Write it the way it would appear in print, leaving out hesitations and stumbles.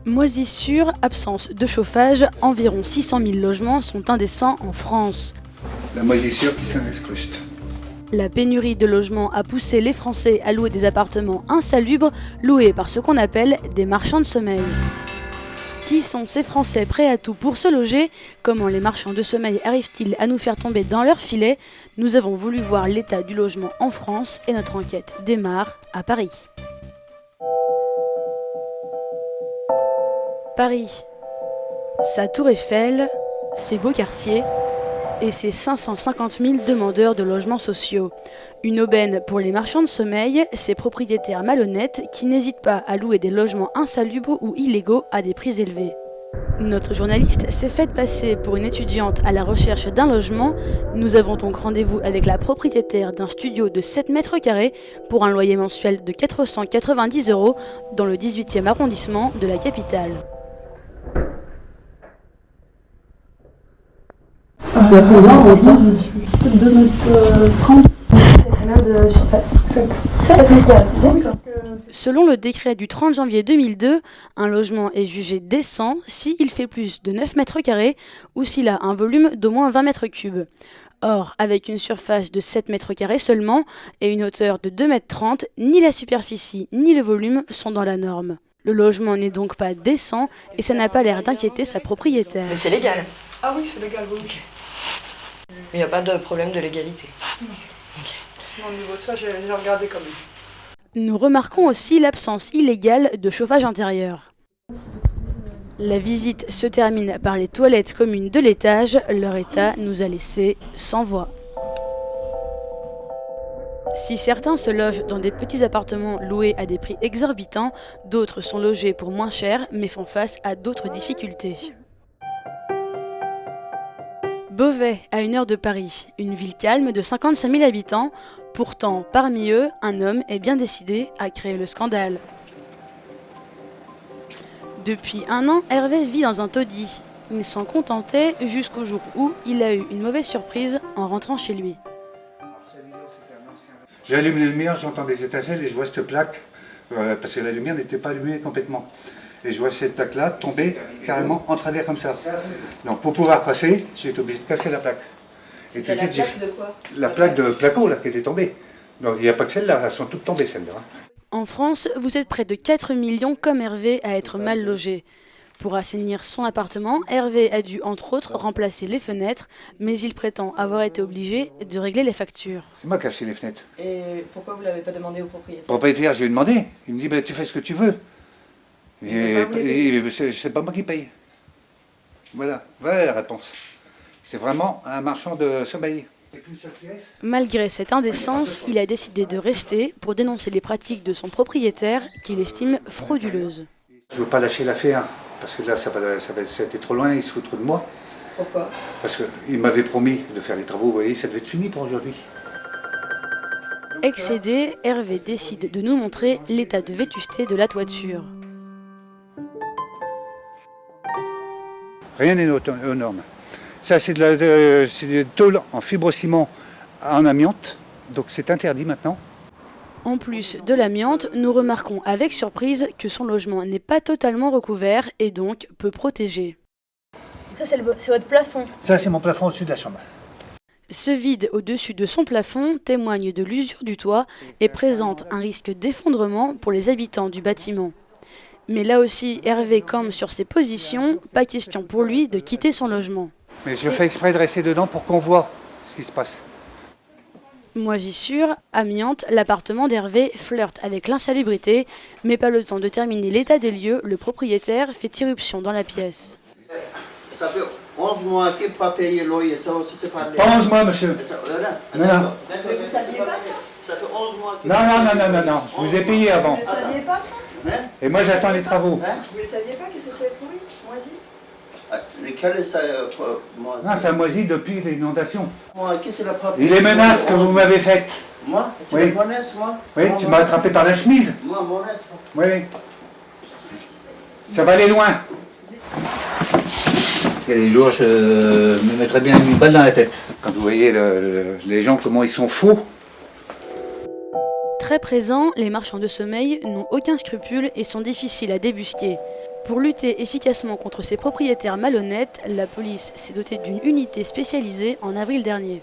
Moisissure, absence de chauffage, environ 600 000 logements sont indécents en France. La moisissure qui s'incruste. La pénurie de logements a poussé les Français à louer des appartements insalubres, loués par ce qu'on appelle des marchands de sommeil. Qui sont ces Français prêts à tout pour se loger? Comment les marchands de sommeil arrivent-ils à nous faire tomber dans leur filet? Nous avons voulu voir l'état du logement en France et notre enquête démarre à Paris. Paris, sa tour Eiffel, ses beaux quartiers et ses 550 000 demandeurs de logements sociaux. Une aubaine pour les marchands de sommeil, ces propriétaires malhonnêtes qui n'hésitent pas à louer des logements insalubres ou illégaux à des prix élevés. Notre journaliste s'est faite passer pour une étudiante à la recherche d'un logement. Nous avons donc rendez-vous avec la propriétaire d'un studio de 7 mètres carrés pour un loyer mensuel de 490 € dans le 18e arrondissement de la capitale. La première, on tente de notre 30 de surface. 7 mètres. Selon le décret du 30 janvier 2002, un logement est jugé décent s'il fait plus de 9 mètres carrés ou s'il a un volume d'au moins 20 mètres cubes. Or, avec une surface de 7 mètres carrés seulement et une hauteur de 2,30 mètres, ni la superficie ni le volume sont dans la norme. Le logement n'est donc pas décent et ça n'a pas l'air d'inquiéter sa propriétaire. Mais c'est légal. Ah oui, c'est légal, oui. Il n'y a pas de problème de légalité. Non, au niveau de ça, j'ai regardé quand même. Nous remarquons aussi l'absence illégale de chauffage intérieur. La visite se termine par les toilettes communes de l'étage. Leur état nous a laissés sans voix. Si certains se logent dans des petits appartements loués à des prix exorbitants, d'autres sont logés pour moins cher mais font face à d'autres difficultés. Beauvais, à 1 heure de Paris, une ville calme de 55 000 habitants. Pourtant, parmi eux, un homme est bien décidé à créer le scandale. Depuis 1 an, Hervé vit dans un taudis. Il s'en contentait jusqu'au jour où il a eu une mauvaise surprise en rentrant chez lui. J'allume les lumières, j'entends des étincelles et je vois cette plaque, parce que la lumière n'était pas allumée complètement. Et je vois cette plaque-là tomber carrément en travers comme ça. Donc pour pouvoir passer, j'ai été obligé de casser la plaque. Et tout de suite, plaque de quoi? La plaque de placo là, qui était tombée. Donc il n'y a pas que celle-là, elles sont toutes tombées celles-là. En France, vous êtes près de 4 millions comme Hervé à être mal logé. Pour assainir son appartement, Hervé a dû entre autres remplacer les fenêtres, mais il prétend avoir été obligé de régler les factures. C'est moi qui ai acheté les fenêtres. Et pourquoi vous ne l'avez pas demandé au propriétaire? Le propriétaire, je lui ai demandé. Il me dit, bah, tu fais ce que tu veux. Et c'est pas moi qui paye. Voilà la réponse. C'est vraiment un marchand de sommeil. Malgré cette indécence, il a décidé de rester pour dénoncer les pratiques de son propriétaire qu'il estime frauduleuses. Je ne veux pas lâcher l'affaire, parce que là, ça a été trop loin, il se fout trop de moi. Pourquoi? Parce qu'il m'avait promis de faire les travaux, vous voyez, ça devait être fini pour aujourd'hui. Excédé, Hervé décide de nous montrer l'état de vétusté de la toiture. Rien n'est aux normes. Ça, c'est des tôles en fibrociment en amiante, donc c'est interdit maintenant. En plus de l'amiante, nous remarquons avec surprise que son logement n'est pas totalement recouvert et donc peu protégé. Ça, c'est votre plafond. Ça, c'est mon plafond au-dessus de la chambre. Ce vide au-dessus de son plafond témoigne de l'usure du toit et présente un risque d'effondrement pour les habitants du bâtiment. Mais là aussi, Hervé campe sur ses positions, pas question pour lui de quitter son logement. Mais je fais exprès de rester dedans pour qu'on voit ce qui se passe. Moisissure, amiante, l'appartement d'Hervé flirte avec l'insalubrité, mais pas le temps de terminer l'état des lieux, le propriétaire fait irruption dans la pièce. Ça fait 11 mois qu'il n'a pas payé le loyer, ça aussi c'est pas... Pas 11 mois, monsieur. Non, non. Vous saviez pas ça? Ça fait 11 mois qu'il... Non, je vous ai payé avant. Vous ne saviez pas ça? Et moi, j'attends les travaux. Vous ne saviez pas que c'était pourri, moisi? Lesquels ça... moi, Non, ça moisit depuis l'inondation. Moi, qui c'est la propriété? Et les menaces que vous m'avez faites. Moi? C'est Oui. mon ex, moi? Oui, tu m'as attrapé par la chemise. Moi, mon ex. Oui. Ça va aller loin. Il y a des jours, je me mettrais bien une balle dans la tête. Quand vous voyez les gens, comment ils sont faux. Très présents, les marchands de sommeil n'ont aucun scrupule et sont difficiles à débusquer. Pour lutter efficacement contre ces propriétaires malhonnêtes, la police s'est dotée d'une unité spécialisée en avril dernier.